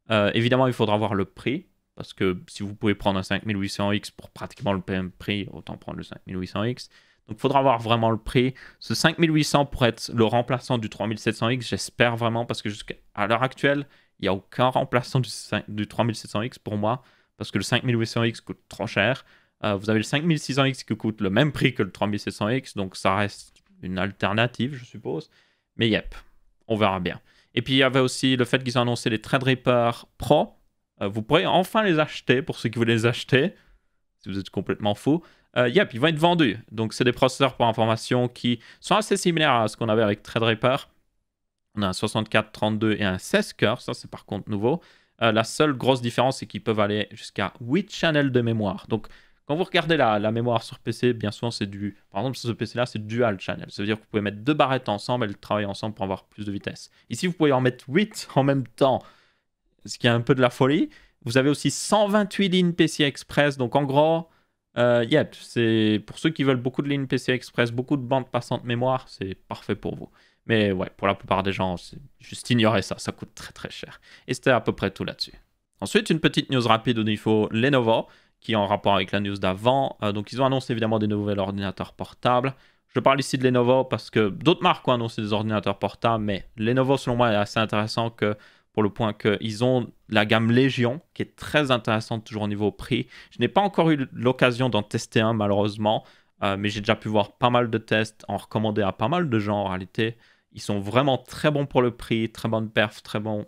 Évidemment, il faudra voir le prix, parce que si vous pouvez prendre un 5800X pour pratiquement le même prix, autant prendre le 5800X. Donc il faudra voir vraiment le prix. Ce 5800 pourrait être le remplaçant du 3700X, j'espère vraiment, parce que jusqu'à l'heure actuelle, il n'y a aucun remplaçant du 3700X pour moi, parce que le 5800X coûte trop cher. Vous avez le 5600X qui coûte le même prix que le 3700X, donc ça reste une alternative, je suppose. Mais yep, on verra bien. Et puis il y avait aussi le fait qu'ils ont annoncé les Threadripper Pro. Vous pourrez enfin les acheter pour ceux qui veulent les acheter, si vous êtes complètement fou. Yep, ils vont être vendus. Donc c'est des processeurs pour information qui sont assez similaires à ce qu'on avait avec Threadripper. On a un 64, 32 et un 16 cœurs, ça c'est par contre nouveau. La seule grosse différence, c'est qu'ils peuvent aller jusqu'à 8 channels de mémoire. Donc quand vous regardez la mémoire sur PC, bien souvent c'est du... Par exemple, sur ce PC-là, c'est dual channel. Ça veut dire que vous pouvez mettre deux barrettes ensemble, elles travaillent ensemble pour avoir plus de vitesse. Ici, vous pouvez en mettre 8 en même temps, ce qui est un peu de la folie. Vous avez aussi 128 lignes PCI Express. Donc en gros, yep, c'est pour ceux qui veulent beaucoup de lignes PCI Express, beaucoup de bandes passantes mémoire, c'est parfait pour vous. Mais ouais, pour la plupart des gens, c'est juste ignorer ça, ça coûte très très cher. Et c'était à peu près tout là-dessus. Ensuite, une petite news rapide au niveau Lenovo, qui est en rapport avec la news d'avant. Donc ils ont annoncé évidemment des nouveaux ordinateurs portables. Je parle ici de Lenovo parce que d'autres marques ont annoncé des ordinateurs portables, mais Lenovo selon moi est assez intéressant que pour le point qu'ils ont la gamme Légion, qui est très intéressante toujours au niveau prix. Je n'ai pas encore eu l'occasion d'en tester un malheureusement, mais j'ai déjà pu voir pas mal de tests, en recommander à pas mal de gens en réalité. Ils sont vraiment très bons pour le prix, très bonne perf, très bon,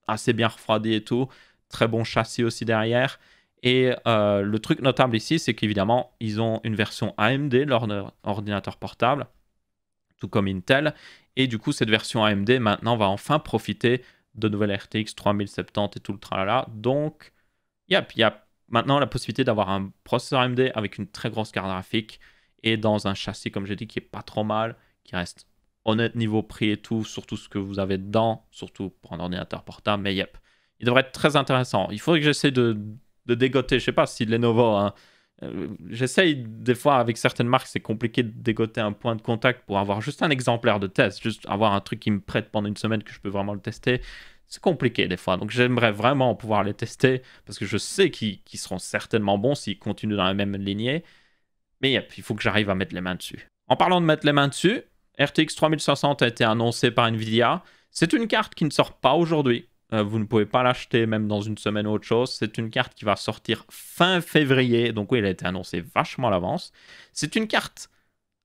assez bien refroidi et tout, très bon châssis aussi derrière. Et le truc notable ici, c'est qu'évidemment, ils ont une version AMD, leur ordinateur portable, tout comme Intel. Et du coup, cette version AMD, maintenant, va enfin profiter de nouvelles RTX 3070 et tout le tralala. Donc, yep, il y a maintenant la possibilité d'avoir un processeur AMD avec une très grosse carte graphique et dans un châssis, comme j'ai dit, qui est pas trop mal, qui reste honnête niveau prix et tout, surtout ce que vous avez dedans, surtout pour un ordinateur portable. Mais yep, il devrait être très intéressant. Il faudrait que j'essaie de dégoter, je sais pas si Lenovo, hein, j'essaye des fois avec certaines marques, c'est compliqué de dégoter un point de contact pour avoir juste un exemplaire de test, juste avoir un truc qui me prête pendant une semaine que je peux vraiment le tester. C'est compliqué des fois, donc j'aimerais vraiment pouvoir les tester parce que je sais qu'ils seront certainement bons s'ils continuent dans la même lignée. Mais yep, il faut que j'arrive à mettre les mains dessus. En parlant de mettre les mains dessus, RTX 3060 a été annoncé par Nvidia. C'est une carte qui ne sort pas aujourd'hui. Vous ne pouvez pas l'acheter même dans une semaine ou autre chose. C'est une carte qui va sortir fin février. Donc oui, elle a été annoncée vachement à l'avance. C'est une carte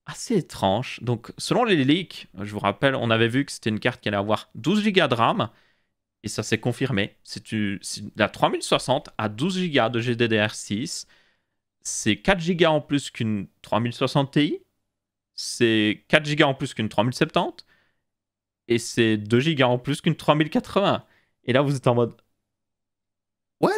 assez étrange. Donc selon les leaks, je vous rappelle, on avait vu que c'était une carte qui allait avoir 12 Go de RAM. Et ça s'est confirmé. C'est la 3060 à 12 Go de GDDR6. C'est 4 Go en plus qu'une 3060 Ti. C'est 4 Go en plus qu'une 3070. Et c'est 2 Go en plus qu'une 3080. Et là, vous êtes en mode... What?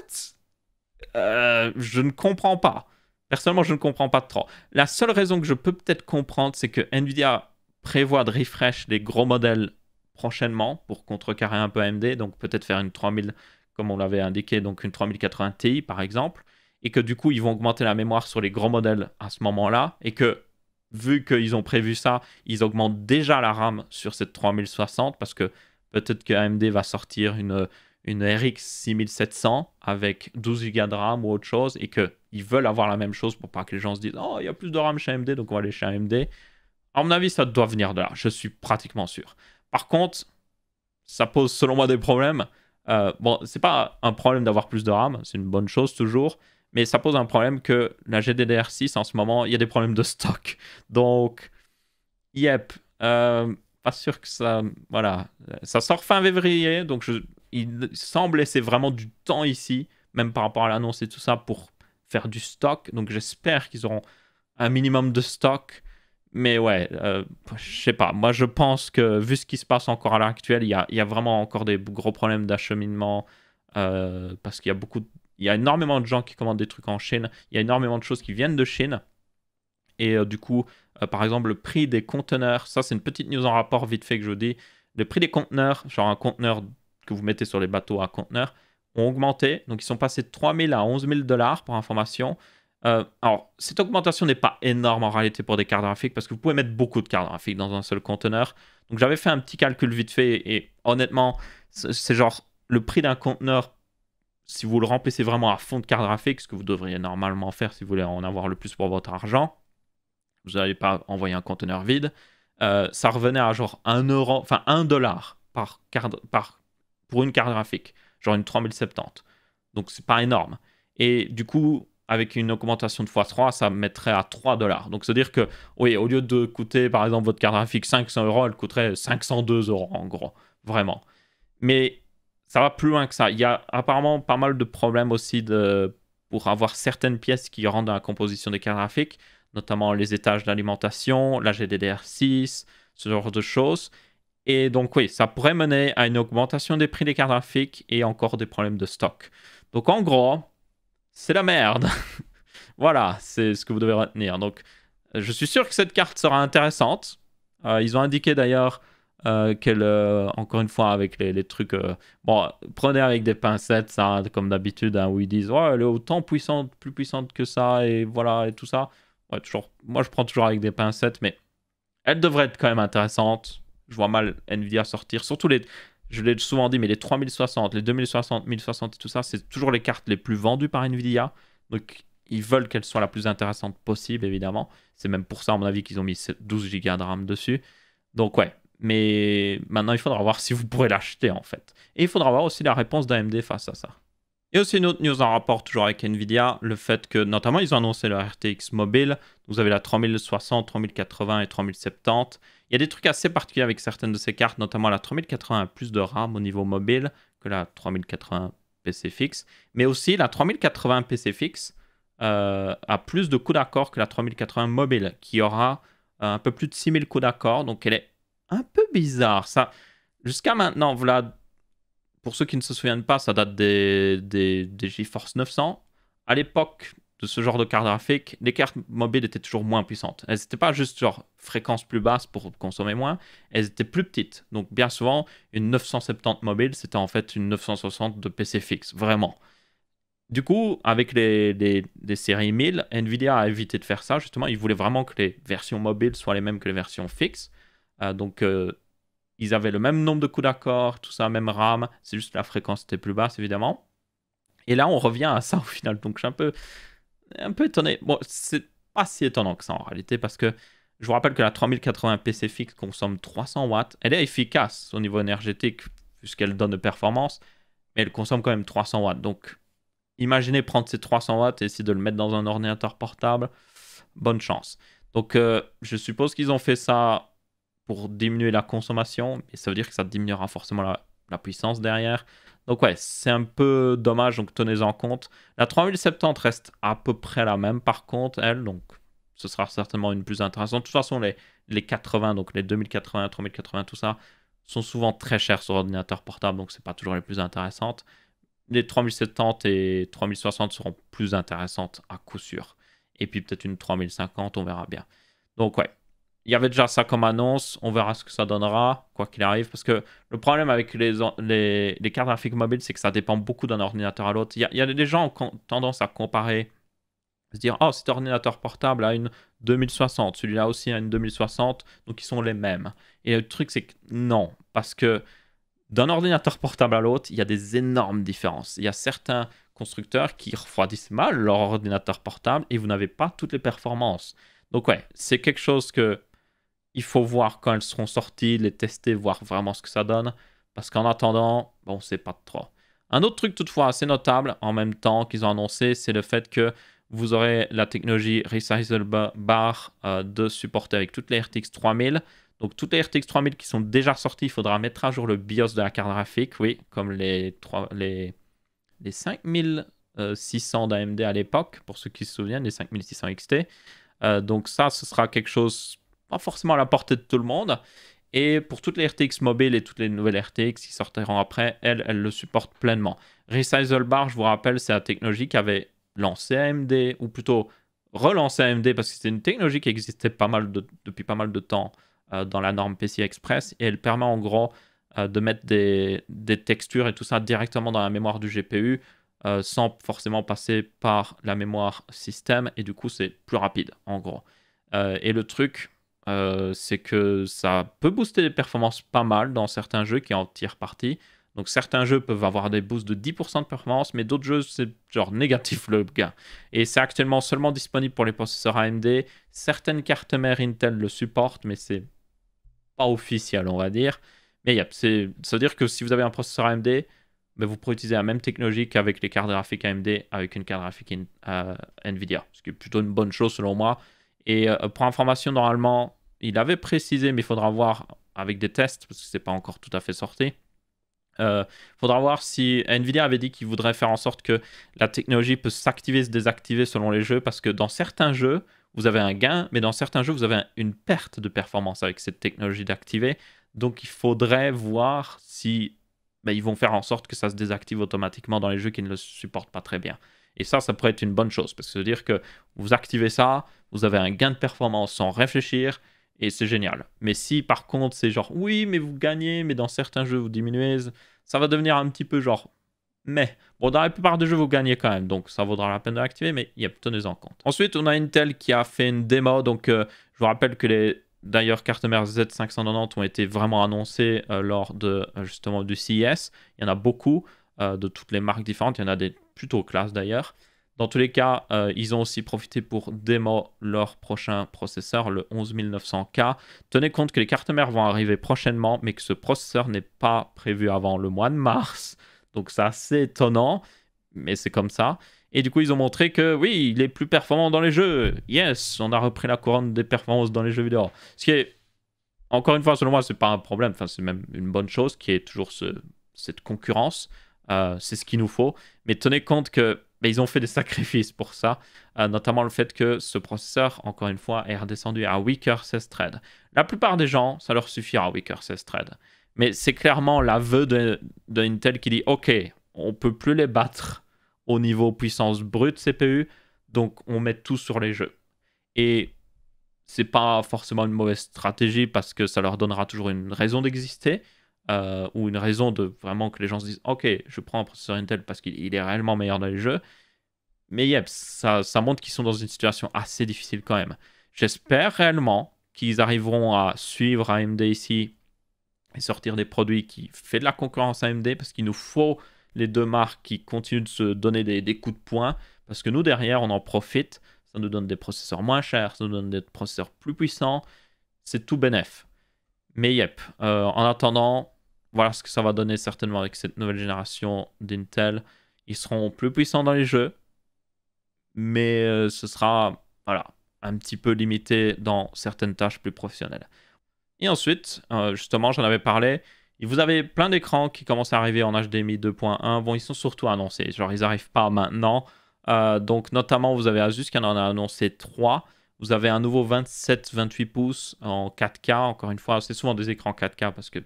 Je ne comprends pas. Personnellement, je ne comprends pas trop. La seule raison que je peux peut-être comprendre, c'est que Nvidia prévoit de refresh les gros modèles prochainement pour contrecarrer un peu AMD. Donc peut-être faire une 3000, comme on l'avait indiqué, donc une 3080 Ti par exemple. Et que du coup, ils vont augmenter la mémoire sur les gros modèles à ce moment-là. Et que, vu qu'ils ont prévu ça, ils augmentent déjà la RAM sur cette 3060 parce que peut-être que AMD va sortir une RX 6700 avec 12 Go de RAM ou autre chose et qu'ils veulent avoir la même chose pour pas que les gens se disent « Oh, il y a plus de RAM chez AMD, donc on va aller chez AMD ». À mon avis, ça doit venir de là, je suis pratiquement sûr. Par contre, ça pose selon moi des problèmes. Bon, c'est pas un problème d'avoir plus de RAM, c'est une bonne chose toujours, mais ça pose un problème que la GDDR6 en ce moment, il y a des problèmes de stock. Donc, yep, pas sûr que ça... Voilà, ça sort fin février, donc il semble laisser vraiment du temps ici, même par rapport à l'annonce et tout ça, pour faire du stock. Donc j'espère qu'ils auront un minimum de stock. Mais ouais, je sais pas. Moi, je pense que vu ce qui se passe encore à l'heure actuelle, il y a vraiment encore des gros problèmes d'acheminement parce qu'il y a il y a énormément de gens qui commandent des trucs en Chine. Il y a énormément de choses qui viennent de Chine. Et du coup, par exemple, le prix des conteneurs, ça c'est une petite news en rapport vite fait que je vous dis, le prix des conteneurs, genre un conteneur que vous mettez sur les bateaux à conteneurs, ont augmenté. Donc ils sont passés de 3 000 à 11 000 dollars pour information. Alors, cette augmentation n'est pas énorme en réalité pour des cartes graphiques parce que vous pouvez mettre beaucoup de cartes graphiques dans un seul conteneur. Donc j'avais fait un petit calcul vite fait et honnêtement, c'est genre le prix d'un conteneur, si vous le remplissez vraiment à fond de cartes graphiques, ce que vous devriez normalement faire si vous voulez en avoir le plus pour votre argent, vous n'allez pas envoyer un conteneur vide, ça revenait à genre 1 euro, enfin 1 dollar pour une carte graphique, genre une 3070. Donc c'est pas énorme. Et du coup, avec une augmentation de x3, ça mettrait à 3 dollars. Donc c'est-à-dire que, oui, au lieu de coûter par exemple votre carte graphique 500 euros, elle coûterait 502 euros en gros, vraiment. Mais ça va plus loin que ça. Il y a apparemment pas mal de problèmes aussi pour avoir certaines pièces qui rentrent dans la composition des cartes graphiques, notamment les étages d'alimentation, la GDDR6, ce genre de choses. Et donc oui, ça pourrait mener à une augmentation des prix des cartes graphiques et encore des problèmes de stock. Donc en gros, c'est la merde. Voilà, c'est ce que vous devez retenir. Donc je suis sûr que cette carte sera intéressante. Ils ont indiqué d'ailleurs qu'elle, encore une fois, avec les trucs... bon, prenez avec des pincettes, ça, comme d'habitude, hein, où ils disent ouais, elle est autant puissante, plus puissante que ça, et voilà, et tout ça. Ouais, toujours, moi, je prends toujours avec des pincettes, mais elle devrait être quand même intéressante. Je vois mal Nvidia sortir. Surtout je l'ai souvent dit, mais les 3060, les 2060, 1060 et tout ça, c'est toujours les cartes les plus vendues par Nvidia. Donc, ils veulent qu'elle soit la plus intéressante possible, évidemment. C'est même pour ça, à mon avis, qu'ils ont mis 12 Go de RAM dessus. Donc, ouais. Mais maintenant, il faudra voir si vous pourrez l'acheter, en fait. Et il faudra voir aussi la réponse d'AMD face à ça. Et aussi une autre news en rapport toujours avec Nvidia, le fait que, notamment, ils ont annoncé leur RTX mobile. Vous avez la 3060, 3080 et 3070. Il y a des trucs assez particuliers avec certaines de ces cartes, notamment la 3080 a plus de RAM au niveau mobile que la 3080 PC fixe. Mais aussi, la 3080 PC fixe a plus de coups d'accord que la 3080 mobile, qui aura un peu plus de 6000 coups d'accord. Donc, elle est un peu bizarre. Ça, jusqu'à maintenant, voilà, pour ceux qui ne se souviennent pas, ça date des GeForce 900. À l'époque de ce genre de carte graphique, les cartes mobiles étaient toujours moins puissantes. Elles n'étaient pas juste genre fréquence plus basse pour consommer moins, elles étaient plus petites. Donc bien souvent, une 970 mobile, c'était en fait une 960 de PC fixe, vraiment. Du coup, avec les séries 1000, Nvidia a évité de faire ça. Justement, ils voulaient vraiment que les versions mobiles soient les mêmes que les versions fixes. Donc, ils avaient le même nombre de coups d'accord, tout ça, même RAM. C'est juste que la fréquence était plus basse, évidemment. Et là, on revient à ça au final. Donc, je suis un peu étonné. Bon, c'est pas si étonnant que ça en réalité, parce que je vous rappelle que la 3080 PC fixe consomme 300 watts. Elle est efficace au niveau énergétique, puisqu'elle donne de performance, mais elle consomme quand même 300 watts. Donc, imaginez prendre ces 300 watts et essayer de le mettre dans un ordinateur portable. Bonne chance. Donc, je suppose qu'ils ont fait ça pour diminuer la consommation, et ça veut dire que ça diminuera forcément la puissance derrière. Donc ouais, c'est un peu dommage, donc tenez-en compte. La 3070 reste à peu près la même par contre, elle, donc ce sera certainement une plus intéressante. De toute façon, les 80, donc les 2080, 3080, tout ça, sont souvent très chers sur ordinateur portable, donc c'est pas toujours les plus intéressantes. Les 3070 et 3060 seront plus intéressantes à coup sûr. Et puis peut-être une 3050, on verra bien. Donc ouais, il y avait déjà ça comme annonce, on verra ce que ça donnera, quoi qu'il arrive, parce que le problème avec les cartes graphiques mobiles, c'est que ça dépend beaucoup d'un ordinateur à l'autre. Il y a des gens qui ont tendance à comparer, se dire, oh, cet ordinateur portable a une 2060, celui-là aussi a une 2060, donc ils sont les mêmes. Et le truc, c'est que non, parce que d'un ordinateur portable à l'autre, il y a des énormes différences. Il y a certains constructeurs qui refroidissent mal leur ordinateur portable et vous n'avez pas toutes les performances. Donc ouais, c'est quelque chose que il faut voir quand elles seront sorties, les tester, voir vraiment ce que ça donne. Parce qu'en attendant, bon, on ne sait pas trop. Un autre truc toutefois assez notable en même temps qu'ils ont annoncé, c'est le fait que vous aurez la technologie Resizable Bar de supporter avec toutes les RTX 3000. Donc toutes les RTX 3000 qui sont déjà sorties, il faudra mettre à jour le BIOS de la carte graphique, oui, comme les 5600 d'AMD à l'époque, pour ceux qui se souviennent, les 5600 XT. Donc ça, ce sera quelque chose pas forcément à la portée de tout le monde. Et pour toutes les RTX mobiles et toutes les nouvelles RTX qui sortiront après, elles le supportent pleinement. Resizable Bar, je vous rappelle, c'est la technologie qu'avait lancé AMD, ou plutôt relancer AMD parce que c'est une technologie qui existait depuis pas mal de temps dans la norme PCI Express et elle permet en gros de mettre des textures et tout ça directement dans la mémoire du GPU sans forcément passer par la mémoire système et du coup c'est plus rapide en gros. Et le truc c'est que ça peut booster les performances pas mal dans certains jeux qui en tirent parti. Donc certains jeux peuvent avoir des boosts de 10% de performance, mais d'autres jeux, c'est genre négatif le gain. Et c'est actuellement seulement disponible pour les processeurs AMD. Certaines cartes mères Intel le supportent, mais c'est pas officiel, on va dire. Mais ça veut dire que si vous avez un processeur AMD, ben, vous pourrez utiliser la même technologie qu'avec les cartes graphiques AMD avec une carte graphique Nvidia, ce qui est plutôt une bonne chose selon moi. Et pour information, normalement, il avait précisé, mais il faudra voir avec des tests, parce que c'est pas encore tout à fait sorti. Faudra voir si Nvidia avait dit qu'il voudrait faire en sorte que la technologie peut s'activer, se désactiver selon les jeux, parce que dans certains jeux, vous avez un gain, mais dans certains jeux, vous avez une perte de performance avec cette technologie d'activer. Donc il faudrait voir si ils vont faire en sorte que ça se désactive automatiquement dans les jeux qui ne le supportent pas très bien. Et ça pourrait être une bonne chose, parce que ça veut dire que vous activez ça, vous avez un gain de performance sans réfléchir, et c'est génial. Mais si par contre c'est genre oui mais vous gagnez mais dans certains jeux vous diminuez, ça va devenir un petit peu genre mais bon dans la plupart des jeux vous gagnez quand même donc ça vaudra la peine de l'activer mais tenez-en compte. Ensuite on a Intel qui a fait une démo donc je vous rappelle que les d'ailleurs cartes mères Z590 ont été vraiment annoncées lors de justement du CES. Il y en a beaucoup de toutes les marques différentes, il y en a des plutôt classe d'ailleurs. Dans tous les cas, ils ont aussi profité pour démo leur prochain processeur, le 11900K. Tenez compte que les cartes mères vont arriver prochainement, mais que ce processeur n'est pas prévu avant le mois de mars. Donc c'est assez étonnant, mais c'est comme ça. Et du coup, ils ont montré que oui, il est plus performant dans les jeux. Yes, on a repris la couronne des performances dans les jeux vidéo. Ce qui est, encore une fois, selon moi, c'est pas un problème. Enfin, c'est même une bonne chose qui est toujours cette concurrence. C'est ce qu'il nous faut. Mais tenez compte que ils ont fait des sacrifices pour ça, notamment le fait que ce processeur, encore une fois, est redescendu à weaker 16 threads. La plupart des gens, ça leur suffira weaker 16 threads. Mais c'est clairement l'aveu de Intel qui dit « Ok, on ne peut plus les battre au niveau puissance brute CPU, donc on met tout sur les jeux. » Et c'est pas forcément une mauvaise stratégie parce que ça leur donnera toujours une raison d'exister. Ou une raison de vraiment que les gens se disent ok je prends un processeur Intel parce qu'il est réellement meilleur dans les jeux, mais ça montre qu'ils sont dans une situation assez difficile quand même. J'espère réellement qu'ils arriveront à suivre AMD ici et sortir des produits qui font de la concurrence à AMD parce qu'il nous faut les deux marques qui continuent de se donner des coups de poing parce que nous derrière on en profite, ça nous donne des processeurs moins chers, ça nous donne des processeurs plus puissants, c'est tout bénef. Mais en attendant, voilà ce que ça va donner certainement avec cette nouvelle génération d'Intel. Ils seront plus puissants dans les jeux, mais ce sera un petit peu limité dans certaines tâches plus professionnelles. Et ensuite, justement, j'en avais parlé, vous avez plein d'écrans qui commencent à arriver en HDMI 2.1. Bon, ils sont surtout annoncés, genre ils n'arrivent pas maintenant. Donc notamment, vous avez Asus qui en a annoncé 3. Vous avez un nouveau 27-28 pouces en 4K. Encore une fois, c'est souvent des écrans 4K parce que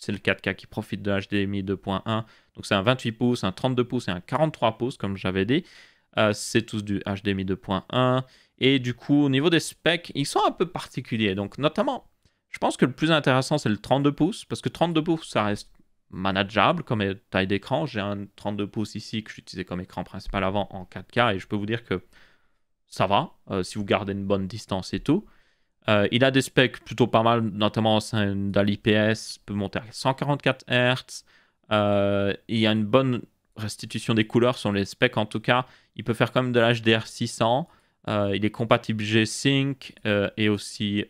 c'est le 4K qui profite de HDMI 2.1. Donc c'est un 28 pouces, un 32 pouces et un 43 pouces, comme j'avais dit. C'est tous du HDMI 2.1. Et du coup, au niveau des specs, ils sont un peu particuliers. Donc notamment, je pense que le plus intéressant, c'est le 32 pouces. Parce que 32 pouces, ça reste manageable comme taille d'écran. J'ai un 32 pouces ici que j'utilisais comme écran principal avant en 4K. Et je peux vous dire que ça va, si vous gardez une bonne distance et tout. Il a des specs plutôt pas mal, notamment dans l'IPS, peut monter à 144 Hz. Il y a une bonne restitution des couleurs sur les specs en tout cas. Il peut faire comme de l'HDR 600. Il est compatible G-Sync et aussi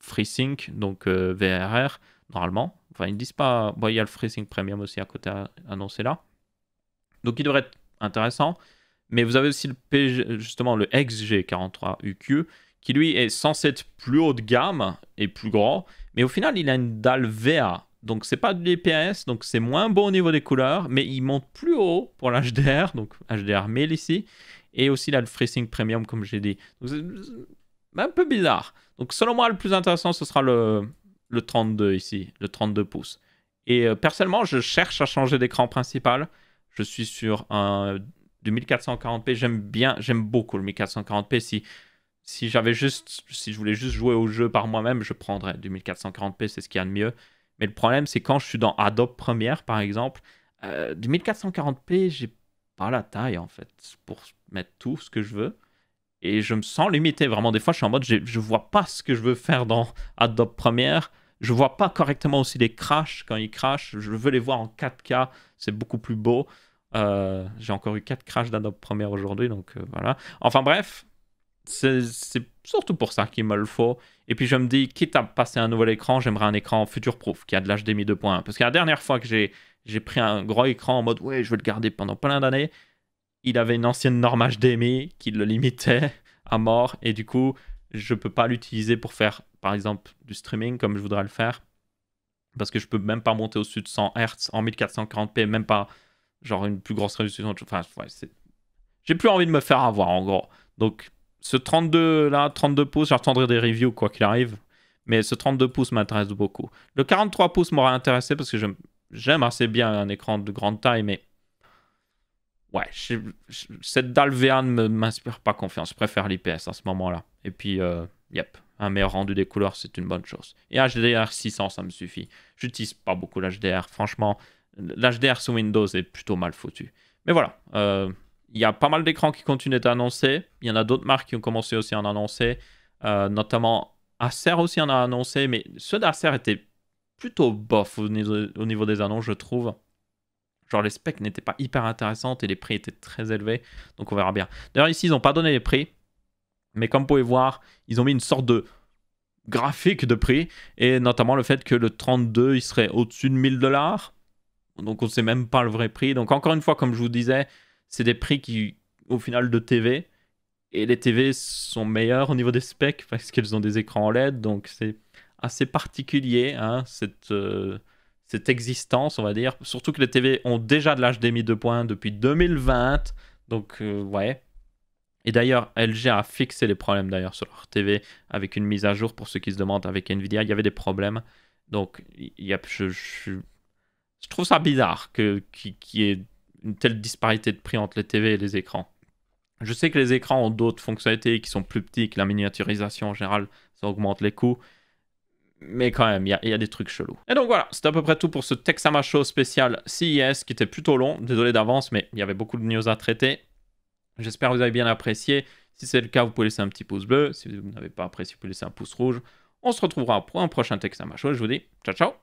FreeSync, donc VRR, normalement. Enfin, ils ne disent pas... Bon, il y a le FreeSync Premium aussi à côté annoncé là. Donc, il devrait être intéressant. Mais vous avez aussi justement le XG43UQ, qui lui est censé être plus haut de gamme et plus grand. Mais au final, il a une dalle VA. Donc, c'est pas de l'IPS, donc c'est moins bon au niveau des couleurs. Mais il monte plus haut pour l'HDR, donc HDR 1000 ici. Et aussi, il a le FreeSync Premium, comme j'ai dit. Donc, c'est un peu bizarre. Donc, selon moi, le plus intéressant, ce sera le 32 ici, le 32 pouces. Et personnellement, je cherche à changer d'écran principal. Je suis sur un du 1440p. J'aime beaucoup le 1440p. Si je voulais juste jouer au jeu par moi-même, je prendrais du 1440p, c'est ce qu'il y a de mieux. Mais le problème, c'est quand je suis dans Adobe Premiere, par exemple, du 1440p, j'ai pas la taille, en fait, pour mettre tout ce que je veux. Et je me sens limité, vraiment. Des fois, je suis en mode, je vois pas ce que je veux faire dans Adobe Premiere. Je vois pas correctement aussi les crashs quand ils crashent. Je veux les voir en 4K, c'est beaucoup plus beau. J'ai encore eu 4 crashs d'Adobe Premiere aujourd'hui, donc voilà. Enfin bref, c'est surtout pour ça qu'il me le faut. Et puis je me dis, quitte à passer un nouvel écran, j'aimerais un écran future-proof qui a de l'HDMI 2.1. Parce que la dernière fois que j'ai pris un gros écran en mode, ouais, je vais le garder pendant plein d'années, il avait une ancienne norme HDMI qui le limitait à mort. Et du coup, je peux pas l'utiliser pour faire, par exemple, du streaming comme je voudrais le faire. Parce que je peux même pas monter au-dessus de 100 Hz en 1440p, même pas genre une plus grosse résolution. Enfin, ouais, j'ai plus envie de me faire avoir en gros. Donc, ce 32 là, 32 pouces, j'attendrai des reviews quoi qu'il arrive. Mais ce 32 pouces m'intéresse beaucoup. Le 43 pouces m'aurait intéressé parce que j'aime assez bien un écran de grande taille, mais ouais, cette dalle V1 ne m'inspire pas confiance. Je préfère l'IPS à ce moment-là. Et puis, yep, un meilleur rendu des couleurs, c'est une bonne chose. Et HDR 600, ça me suffit. J'utilise pas beaucoup l'HDR. Franchement, l'HDR sur Windows est plutôt mal foutu. Mais voilà, il y a pas mal d'écrans qui continuent d'être annoncés. Il y en a d'autres marques qui ont commencé aussi à en annoncer. Notamment Acer aussi en a annoncé. Mais ceux d'Acer étaient plutôt bof au niveau des annonces, je trouve. Genre les specs n'étaient pas hyper intéressantes et les prix étaient très élevés. Donc on verra bien. D'ailleurs ici, ils n'ont pas donné les prix. Mais comme vous pouvez voir, ils ont mis une sorte de graphique de prix. Et notamment le fait que le 32, il serait au-dessus de 1000$. Donc on ne sait même pas le vrai prix. Donc encore une fois, comme je vous disais, c'est des prix qui, au final, de TV. Et les TV sont meilleurs au niveau des specs parce qu'elles ont des écrans LED. Donc c'est assez particulier, hein, cette existence, on va dire. Surtout que les TV ont déjà de l'HDMI 2.1 depuis 2020. Donc ouais. Et d'ailleurs, LG a fixé les problèmes d'ailleurs sur leur TV avec une mise à jour pour ceux qui se demandent avec Nvidia. Il y avait des problèmes. Donc je trouve ça bizarre qu'il y ait une telle disparité de prix entre les TV et les écrans. Je sais que les écrans ont d'autres fonctionnalités qui sont plus petits, que la miniaturisation en général, ça augmente les coûts. Mais quand même, il y a des trucs chelous. Et donc voilà, c'était à peu près tout pour ce Texama Show spécial CES qui était plutôt long. Désolé d'avance, mais il y avait beaucoup de news à traiter. J'espère que vous avez bien apprécié. Si c'est le cas, vous pouvez laisser un petit pouce bleu. Si vous n'avez pas apprécié, vous pouvez laisser un pouce rouge. On se retrouvera pour un prochain Texama Show. Je vous dis ciao ciao.